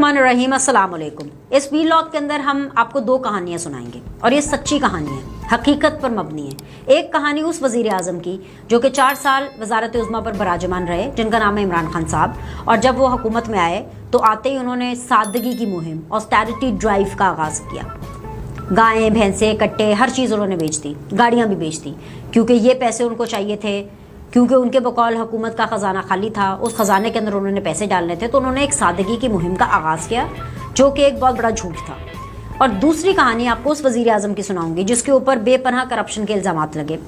बिस्मिल्लाहिर्रहमानिर्रहीम, अस्सलाम वालेकुम। इस वीलॉग के अंदर हम आपको दो कहानियां सुनाएंगे और ये सच्ची कहानी है, हकीकत पर मबनी है। एक कहानी उस वज़ीर आज़म की जो कि 4 साल वज़ारत उज़्मा पर बराजमान रहे, जिनका नाम है इमरान खान साहब। और जब वो हुकूमत में आए तो आते ही उन्होंने सादगी की मुहिम, ऑस्टेरिटी ड्राइव का आगाज़ किया। गायें, भैंसें, कट्टे, हर चीज़ उन्होंने बेच दी, गाड़ियाँ भी बेच दी, क्योंकि ये पैसे उनको चाहिए थे, क्योंकि उनके बकौल हुकूमत का ख़जाना खाली था, उस ख़जाने के अंदर उन्होंने पैसे डालने थे। तो उन्होंने एक सादगी की मुहिम का आगाज़ किया, जो कि एक बहुत बड़ा झूठ था। और दूसरी कहानी आपको उस वज़ीर आज़म की सुनाऊंगी जिसके ऊपर बेपनाह करप्शन के इल्ज़ामात लगे,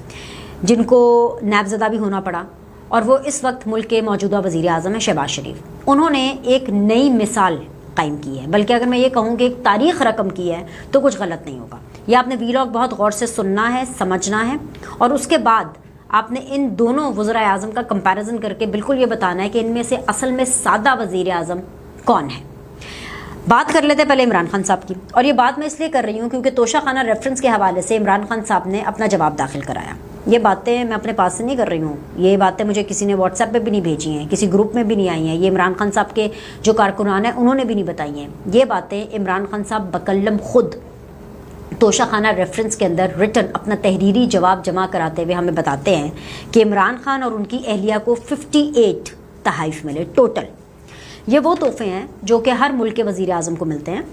जिनको नैबज़दा भी होना पड़ा। और वो इस वक्त मुल्क के मौजूदा वज़ीर आज़म है शहबाज शरीफ। उन्होंने एक नई मिसाल कायम की है, बल्कि अगर मैं ये कहूँ कि एक तारीख़ रकम की है तो कुछ गलत नहीं होगा। यह आपने वीलॉग बहुत गौर से सुनना है, समझना है, और उसके बाद आपने इन दोनों वज़ीर आज़म का कंपैरिजन करके बिल्कुल ये बताना है कि इनमें से असल में सादा वज़ीर आज़म कौन है। बात कर लेते हैं पहले इमरान खान साहब की। और ये बात मैं इसलिए कर रही हूँ क्योंकि तोशाखाना रेफरेंस के हवाले से इमरान खान साहब ने अपना जवाब दाखिल कराया। ये बातें मैं अपने पास से नहीं कर रही हूँ, ये बातें मुझे किसी ने व्हाट्सएप पे भी नहीं भेजी हैं, किसी ग्रुप में भी नहीं आई हैं, ये इमरान खान साहब के जो कारकुनान हैं उन्होंने भी नहीं बताई हैं। ये बातें इमरान खान साहब बकल्लम खुद तोशाखाना रेफरेंस के अंदर रिटन अपना तहरीरी जवाब जमा कराते हुए हमें बताते हैं कि इमरान खान और उनकी अहलिया को 58 तहाइफ मिले टोटल। ये वो तोहफे हैं जो कि हर मुल्क के वज़ीर आज़म को मिलते हैं,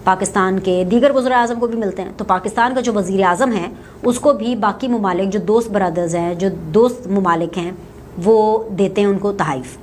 पाकिस्तान के दीगर वज़ीर आज़म को भी मिलते हैं। तो पाकिस्तान का जो वज़ीर आज़म है उसको भी बाकी ममालिक जो दोस्त ब्रदर्स हैं, जो दोस्त ममालिक हैं, वो देते हैं उनको तहाइफ।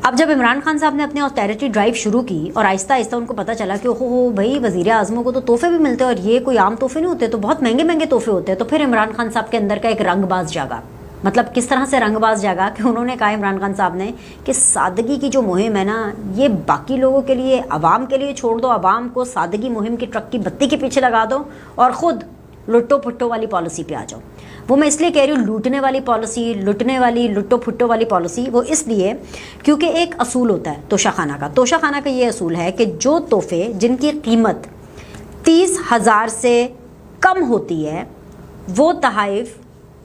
अब जब इमरान खान साहब ने अपनी ऑस्टेरिटी ड्राइव शुरू की और आहिस्ता आहिस्ता उनको पता चला कि ओहो भाई वज़ीर आज़मों को तो तोहफे भी मिलते हैं और ये कोई आम तोहफे नहीं होते, तो बहुत महंगे महंगे तोहफे होते हैं। तो फिर इमरान खान साहब के अंदर का एक रंगबाज जागा। मतलब किस तरह से रंगबाज जागा कि उन्होंने कहा इमरान खान साहब ने कि सादगी की जो मुहिम है ना, ये बाकी लोगों के लिए, अवाम के लिए छोड़ दो। अवाम को सादगी मुहिम की ट्रक की बत्ती के पीछे लगा दो और ख़ुद लुट्टो फुट्टो वाली पॉलिसी पे आ जाओ। वो मैं इसलिए कह रही हूँ लूटने वाली पॉलिसी, लुटने वाली, लुट्टो फुट्टो वाली पॉलिसी, वो इसलिए क्योंकि एक असूल होता है तोशाखाना का। तोशाखाना का ये असूल है कि जो तोहफे जिनकी कीमत 30,000 से कम होती है वो तहाइफ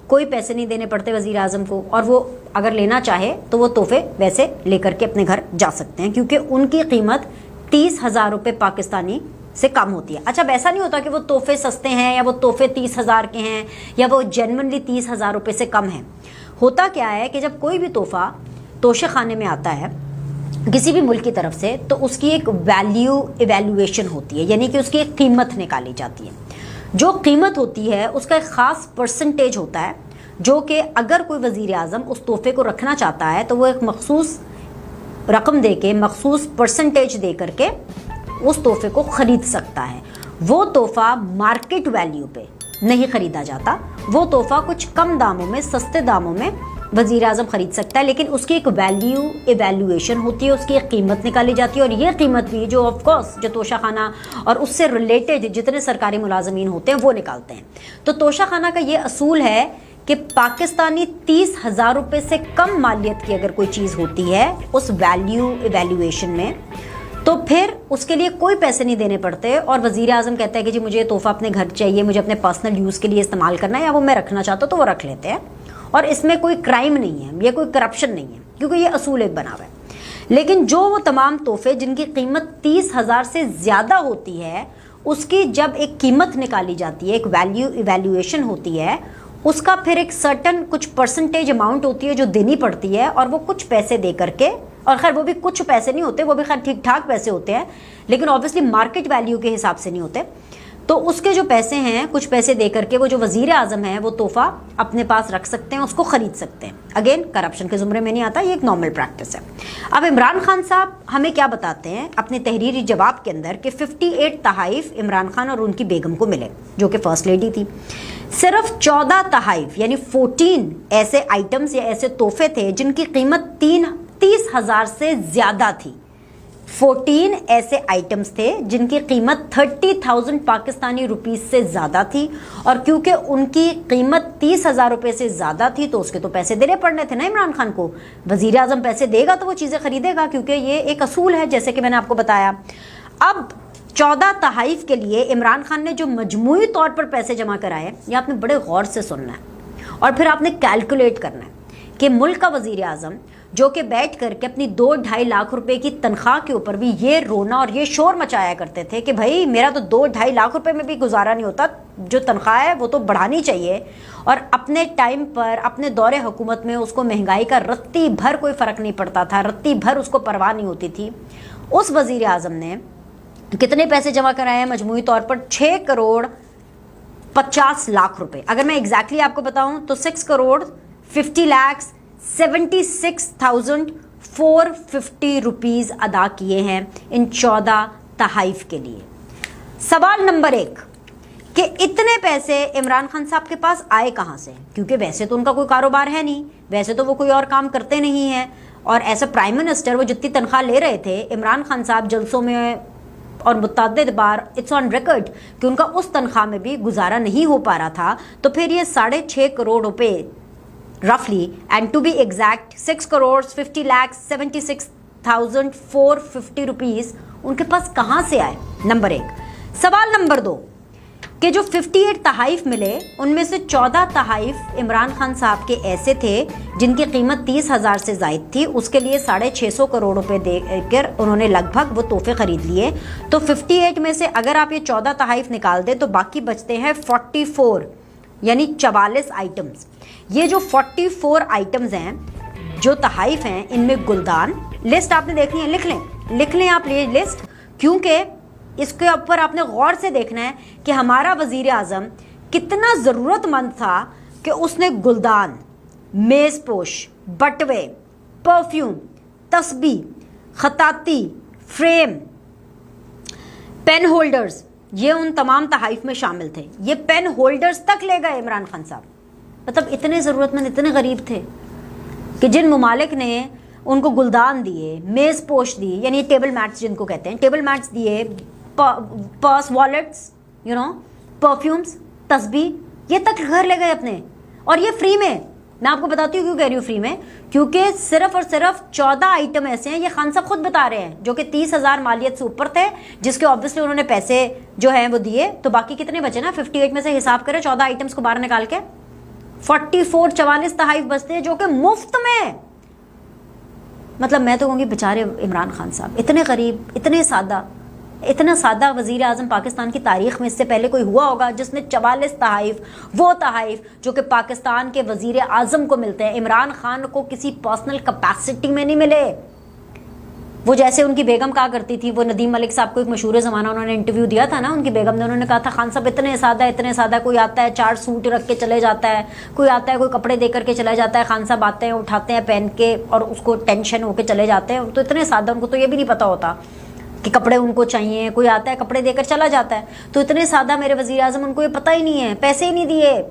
कोई पैसे नहीं देने पड़ते वज़ीर आज़म को, और वो अगर लेना चाहे तो वो तोहफे वैसे लेकर के अपने घर जा सकते हैं, क्योंकि उनकी कीमत 30,000 रुपये पाकिस्तानी से कम होती है। अच्छा, ऐसा नहीं होता कि वो तोहफे सस्ते हैं या वो तोहफे 30,000 के हैं या वो जेन्युइनली 30,000 रुपये से कम है। होता क्या है कि जब कोई भी तोहफा तोशे खाने में आता है किसी भी मुल्क की तरफ से, तो उसकी एक वैल्यू इवैल्यूएशन होती है, यानी कि उसकी एक कीमत निकाली जाती है। जो कीमत होती है उसका एक ख़ास परसेंटेज होता है, जो कि अगर कोई वज़ीर आज़म उस तोहफे को रखना चाहता है तो वो एक मखसूस रकम दे के, मखसूस परसेंटेज दे करके उस तोहफे को ख़रीद सकता है। वो तोहफ़ा मार्केट वैल्यू पे नहीं ख़रीदा जाता, वो तोहफ़ा कुछ कम दामों में, सस्ते दामों में वज़ीर आज़म ख़रीद सकता है, लेकिन उसकी एक वैल्यू इवैल्यूएशन होती है, उसकी एक कीमत निकाली जाती है। और ये कीमत भी जो ऑफकोर्स जो तोशाखाना और उससे रिलेटेड जितने सरकारी मुलाजमीन होते हैं वो निकालते हैं। तो तोशाखाना का ये असूल है कि पाकिस्तानी 30,000 रुपये से कम मालियत की अगर कोई चीज़ होती है उस वैल्यू इवैल्यूएशन में, तो फिर उसके लिए कोई पैसे नहीं देने पड़ते। और वज़ीर आज़म कहता है कि जी मुझे तोहफ़ा अपने घर चाहिए, मुझे अपने पर्सनल यूज़ के लिए इस्तेमाल करना है, या वो मैं रखना चाहता हूँ तो वो रख लेते हैं। और इसमें कोई क्राइम नहीं है, ये कोई करप्शन नहीं है, क्योंकि ये असूल एक बना हुआ है। लेकिन जो वो तमाम तोहफे जिनकी कीमत 30,000 से ज़्यादा होती है, उसकी जब एक कीमत निकाली जाती है, एक वैल्यू इवैल्यूएशन होती है, उसका फिर एक सर्टन कुछ परसेंटेज अमाउंट होती है जो देनी पड़ती है, और वो कुछ पैसे दे करके, और खैर वो भी कुछ पैसे नहीं होते, वो भी खैर ठीक ठाक पैसे होते हैं, लेकिन ऑब्वियसली मार्केट वैल्यू के हिसाब से नहीं होते। तो उसके जो पैसे हैं, कुछ पैसे दे करके वो जो वज़ीर आज़म है वो तोहफ़ा अपने पास रख सकते हैं, उसको ख़रीद सकते हैं। अगेन करप्शन के ज़ुमरे में नहीं आता, ये एक नॉर्मल प्रैक्टिस है। अब इमरान खान साहब हमें क्या बताते हैं अपने तहरीरी जवाब के अंदर कि 58 तहाइफ इमरान खान और उनकी बेगम को मिले, जो कि फ़र्स्ट लेडी थी। सिर्फ 14 तहाइफ यानी 14 ऐसे आइटम्स या ऐसे तोहफे थे जिनकी कीमत 30,000 से ज़्यादा थी। 14 ऐसे आइटम्स थे जिनकी कीमत 30,000 पाकिस्तानी रुपीस से ज़्यादा थी, और क्योंकि उनकी कीमत 30,000 रुपये से ज़्यादा थी तो उसके तो पैसे देने पड़ने थे ना इमरान खान को। वज़ीर आज़म पैसे देगा तो वो चीज़ें ख़रीदेगा, क्योंकि ये एक असूल है जैसे कि मैंने आपको बताया। अब 14 तहाइफ के लिए इमरान खान ने जो मजमूई तौर पर पैसे जमा कराए, ये आपने बड़े गौर से सुनना है और फिर आपने कैलकुलेट करना है कि मुल्क का वज़ीर आज़म جو کہ بیٹھ کر کے اپنی 2-2.5 لاکھ روپے کی تنخواہ کے اوپر بھی یہ رونا اور یہ شور مچایا کرتے تھے کہ بھائی میرا تو 2-2.5 لاکھ روپے میں بھی گزارا نہیں ہوتا, جو تنخواہ ہے وہ تو بڑھانی چاہیے. اور اپنے ٹائم پر اپنے دور حکومت میں اس کو مہنگائی کا رتی بھر کوئی فرق نہیں پڑتا تھا, رتی بھر اس کو پرواہ نہیں ہوتی تھی. اس وزیر اعظم نے کتنے پیسے جمع کرائے ہیں؟ مجموعی طور پر 6 کروڑ 50 لاکھ روپے. اگر میں ایگزیکٹلی آپ کو بتاؤں تو 6 کروڑ 50 لاکھ 76,450 روپیز ادا کیے ہیں ان 14 تحائف کے لیے. سوال نمبر 1 کہ اتنے پیسے عمران خان صاحب کے پاس آئے کہاں سے؟ کیونکہ ویسے تو ان کا کوئی کاروبار ہے نہیں, ویسے تو وہ کوئی اور کام کرتے نہیں ہیں, اور ایز اے پرائم منسٹر وہ جتنی تنخواہ لے رہے تھے, عمران خان صاحب جلسوں میں اور متعدد بار اٹس آن ریکارڈ کہ ان کا اس تنخواہ میں بھی گزارا نہیں ہو پا رہا تھا. تو پھر یہ 6.5 کروڑ روپے رفلی, and to be exact 6 crore 50 lakh 76,450 rupees ان کے پاس کہاں سے آئے؟ نمبر 1. سوال نمبر 2 کہ جو 58 تحائف ملے ان میں سے 14 تحائف عمران خان صاحب کے ایسے تھے جن کی قیمت 30,000 سے زائد تھی, اس کے لیے 650 کروڑ روپے دے کر انہوں نے لگ بھگ وہ تحفے خرید لیے. تو 58 میں سے اگر آپ یہ 14 تحائف نکال دیں تو باقی بچتے ہیں 44 یعنی 44 آئٹمز. یہ جو 44 آئٹمز ہیں جو تحائف ہیں ان میں گلدان, لسٹ آپ نے دیکھنی ہے, لکھ لیں آپ یہ لسٹ, کیونکہ اس کے اوپر آپ نے غور سے دیکھنا ہے کہ ہمارا وزیر اعظم کتنا ضرورت مند تھا کہ اس نے گلدان, میز پوش, بٹوے, پرفیوم, تسبیح, خطاطی, فریم, پین ہولڈرز, یہ ان تمام تحائف میں شامل تھے. یہ پین ہولڈرز تک لے گئے عمران خان صاحب. مطلب اتنے ضرورت مند, اتنے غریب تھے کہ جن ممالک نے ان کو گلدان دیے, میز پوش دی, یعنی ٹیبل میٹس جن کو کہتے ہیں, ٹیبل میٹس دیے, پرس, والیٹس, پرفیومز, تسبیح, یہ تک گھر لے گئے اپنے, اور یہ فری میں. میں آپ کو بتاتی ہوں کیوں کہہ رہی ہوں فری میں, کیونکہ صرف اور صرف 14 آئٹم ایسے ہیں, یہ خان صاحب خود بتا رہے ہیں, جو کہ 30,000 مالیت سے اوپر تھے, جس کے آبویسلی انہوں نے پیسے جو ہیں وہ دیے. تو باقی کتنے بچے نا, 58 میں سے حساب کرے 14 آئٹمس کو باہر نکال کے 44 تحائف بچتے ہیں جو کہ مفت میں. مطلب میں تو کہوں گی بیچارے عمران خان صاحب, اتنے غریب, اتنا سادہ وزیر اعظم پاکستان کی تاریخ میں اس سے پہلے کوئی ہوا ہوگا جس نے 44 تحائف, وہ تحائف جو کہ پاکستان کے وزیر اعظم کو ملتے ہیں, عمران خان کو کسی پرسنل کیپیسٹی میں نہیں ملے. وہ جیسے ان کی بیگم کہا کرتی تھی, وہ ندیم ملک صاحب کو ایک مشہور زمانہ انہوں نے انٹرویو دیا تھا نا, ان کی بیگم نے, انہوں نے کہا تھا خان صاحب اتنے سادہ, کوئی آتا ہے 4 سوٹ رکھ کے چلے جاتا ہے, کوئی آتا ہے کوئی کپڑے دے کر کے چلا جاتا ہے, خان صاحب آتے ہیں اٹھاتے ہیں پہن کے اور اس کو ٹینشن ہو کے چلے جاتے ہیں. تو اتنے سادہ, ان کو تو یہ بھی نہیں پتا ہوتا کہ کپڑے ان کو چاہیے, کوئی آتا ہے کپڑے دے کر چلا جاتا ہے. تو اتنے سادہ میرے وزیر اعظم, ان کو یہ پتہ ہی نہیں ہے, پیسے ہی نہیں دیے,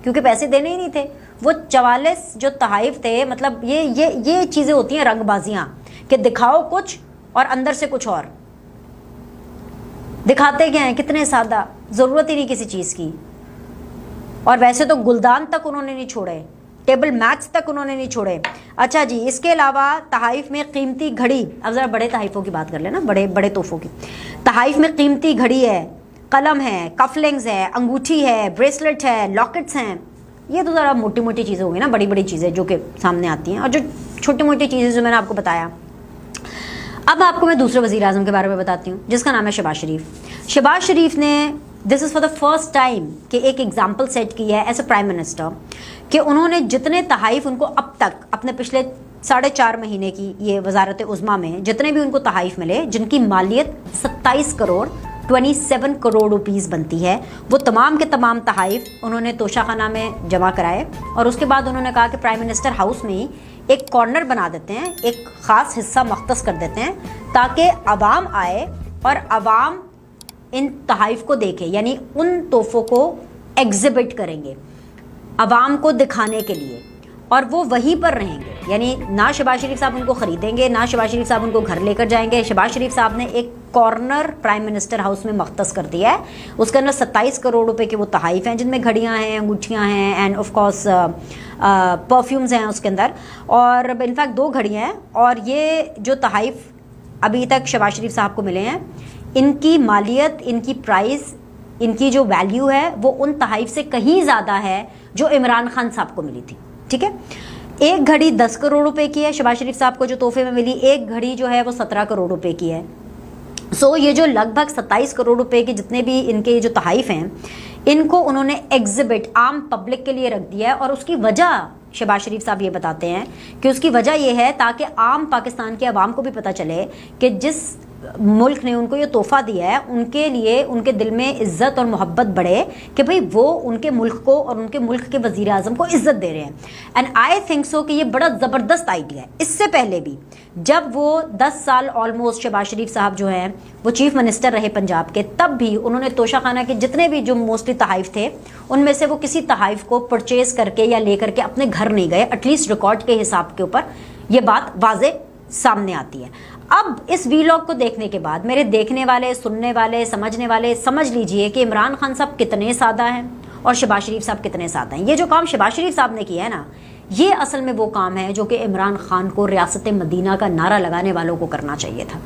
کیونکہ پیسے دینے ہی نہیں تھے. وہ 44 جو تحائف تھے, مطلب یہ چیزیں ہوتی ہیں رنگ بازیاں, کہ دکھاؤ کچھ اور اندر سے کچھ اور. دکھاتے کیا ہیں, کتنے سادہ, ضرورت ہی نہیں کسی چیز کی. اور ویسے تو گلدان تک انہوں نے نہیں چھوڑے, ٹیبل میٹس تک انہوں نے نہیں چھوڑے. اچھا جی, اس کے علاوہ تحائف میں قیمتی گھڑی, اب ذرا بڑے تحائفوں کی بات کر لیں نا, بڑے تحفوں کی. تحائف میں قیمتی گھڑی ہے, قلم ہے, کفلنگز ہے, انگوٹھی ہے, بریسلٹ ہے, لاکٹس ہیں. یہ تو ذرا موٹی موٹی چیزیں ہوں گی نا, بڑی چیزیں جو کہ سامنے آتی ہیں, اور جو چھوٹی موٹی چیزیں جو میں نے آپ کو بتایا. اب آپ کو میں دوسرے وزیر اعظم کے بارے میں بتاتی ہوں جس کا نام ہے شہباز شریف. شہباز شریف نے this is for the first time کہ ایک ایگزامپل سیٹ کی ہے ایز اے پرائم منسٹر, کہ انہوں نے جتنے تحائف ان کو اب تک اپنے پچھلے 4.5 مہینے کی یہ وزارت عظمیٰ میں جتنے بھی ان کو تحائف ملے, جن کی مالیت 27 کروڑ 27 کروڑ روپیز بنتی ہے, وہ تمام کے تمام تحائف انہوں نے توشہ خانہ میں جمع کرائے. اور اس کے بعد انہوں نے کہا کہ پرائم منسٹر ہاؤس میں ہی ایک کارنر بنا دیتے ہیں, ایک خاص حصہ مختص کر دیتے ہیں, تاکہ عوام آئے اور عوام ان تحائف کو دیکھے, یعنی ان تحفوں کو ایگزیبٹ کریں گے عوام کو دکھانے کے لیے, اور وہ وہیں پر رہیں گے. یعنی نہ شہباز شریف صاحب ان کو خریدیں گے, نہ شہباز شریف صاحب ان کو گھر لے کر جائیں گے. شہباز شریف صاحب نے ایک کارنر پرائم منسٹر ہاؤس میں مختص کر دیا ہے, اس کے اندر 27 کروڑ روپے کے وہ تحائف ہیں, جن میں گھڑیاں ہیں, انگوٹھیاں ہیں, اینڈ آف کورس پرفیومز ہیں اس کے اندر, اور انفیکٹ 2 گھڑیاں ہیں. اور یہ جو تحائف ابھی تک شہباز شریف صاحب کو ملے ہیں, ان کی مالیت, ان کی پرائز, ان کی جو ویلیو ہے وہ ان تحائف سے کہیں زیادہ ہے جو عمران خان صاحب کو ملی تھی. ٹھیک ہے, एक घड़ी 10 करोड़ रुपए की है शहबाज शरीफ साहब को जो तोहफे में मिली, एक घड़ी जो है वो 17 करोड़ रुपए की है। सो ये जो लगभग 27 करोड़ रुपए के जितने भी इनके जो तोहफे हैं, इनको उन्होंने एग्जिबिट आम पब्लिक के लिए रख दिया है। और उसकी वजह शहबाज शरीफ साहब ये बताते हैं कि उसकी वजह ये है ताकि आम पाकिस्तान के अवाम को भी पता चले कि जिस मुल्क ने उनको ये तोहफा दिया है, उनके लिए उनके दिल में इज्जत और मोहब्बत बढ़े कि भाई वो उनके मुल्क को और उनके मुल्क के वजीर आज़म को इज्जत दे रहे हैं। एंड आई थिंक सो कि ये बड़ा ज़बरदस्त आइडिया है। इससे पहले भी जब वो 10 साल ऑलमोस्ट शहबाज शरीफ साहब जो हैं वो चीफ मिनिस्टर रहे पंजाब के, तब भी उन्होंने तोशा खाना के जितने भी जो मोस्टली तहाइफ थे उनमें से वो किसी तहाइफ को परचेज करके या लेकर के अपने घर नहीं गए। एटलीस्ट रिकॉर्ड के हिसाब के ऊपर ये बात वाजे सामने आती है। अब इस वीलॉग को देखने के बाद मेरे देखने वाले, सुनने वाले, समझने वाले समझ लीजिए कि इमरान खान साहब कितने सादा हैं और शहबाज शरीफ साहब कितने सादा हैं। ये जो काम शहबाज शरीफ साहब ने किया है ना, ये असल में वो काम है जो कि इमरान खान को रियासत मदीना का नारा लगाने वालों को करना चाहिए था।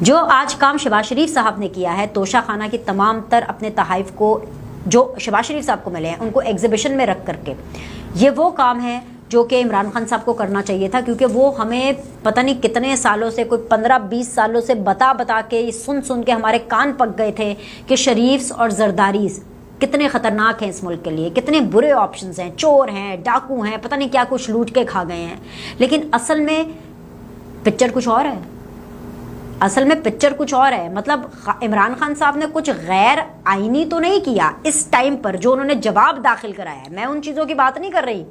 जो आज काम शहबाज शरीफ साहब ने किया है, तोशा खाना की तमाम तर अपने तहाइफ को जो शहबाज शरीफ साहब को मिले हैं उनको एग्जीबिशन में रख करके, ये वो काम है जो कि इमरान खान साहब को करना चाहिए था। क्योंकि वो हमें पता नहीं कितने सालों से, कोई 15-20 सालों से बता के, सुन के हमारे कान पक गए थे कि शरीफ्स और जरदारीस कितने ख़तरनाक हैं इस मुल्क के लिए, कितने बुरे ऑप्शंस हैं, चोर हैं, डाकू हैं, पता नहीं क्या कुछ लूट के खा गए हैं। लेकिन असल में पिक्चर कुछ और है, असल में पिक्चर कुछ और है। मतलब इमरान खान साहब ने कुछ गैर आईनी तो नहीं किया इस टाइम पर जो उन्होंने जवाब दाखिल कराया है। मैं उन चीज़ों की बात नहीं कर रही,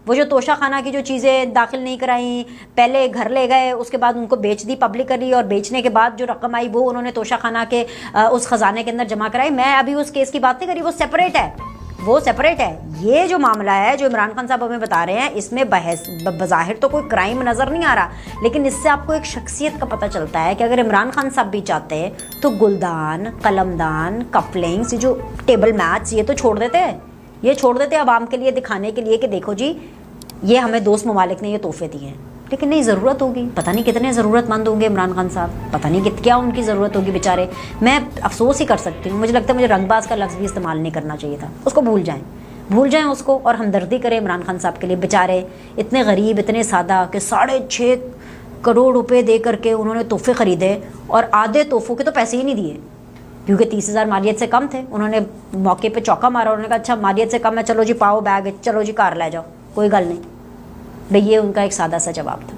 वो जो तोशा खाना की जो चीज़ें दाखिल नहीं कराई, पहले घर ले गए, उसके बाद उनको बेच दी पब्लिक करी, और बेचने के बाद जो रकम आई वो उन्होंने तोशा खाना के उस खजाने के अंदर जमा कराई। मैं अभी उस केस की बात नहीं करी, वो सेपरेट है, वो सेपरेट है। ये जो मामला है जो इमरान खान साहब हमें बता रहे हैं, इसमें बज़ाहिर तो कोई क्राइम नज़र नहीं आ रहा, लेकिन इससे आपको एक शख्सियत का पता चलता है कि अगर इमरान खान साहब भी चाहते तो गुलदान, कलमदान, कपलिंग्स, जो टेबल मैच, ये तो छोड़ देते हैं, ये छोड़ देते आवाम के लिए दिखाने के लिए कि देखो जी ये हमें दोस्त ममालिक ने ये तोहफे दिए हैं। लेकिन नहीं, ज़रूरत होगी, पता नहीं कितने ज़रूरतमंद होंगे इमरान खान साहब, पता नहीं क्या उनकी ज़रूरत होगी बेचारे। मैं अफसोस ही कर सकती हूँ, मुझे लगता है मुझे रंगबाज का लफ्ज़ भी इस्तेमाल नहीं करना चाहिए था। उसको भूल जाएं उसको, और हमदर्दी करें इमरान खान साहब के लिए। बेचारे इतने गरीब, इतने सादा कि 6.5 करोड़ रुपये दे करके उन्होंने तोहफे ख़रीदे, और आधे तोहफों के तो पैसे ही नहीं दिए क्योंकि 30,000 मालियत से कम थे। उन्होंने मौके पे चौका मारा, उन्होंने कहा अच्छा मालियत से कम है, चलो जी पाओ बैग, चलो जी कार ले जाओ, कोई गल नहीं। भाई ये उनका एक सादा सा जवाब था।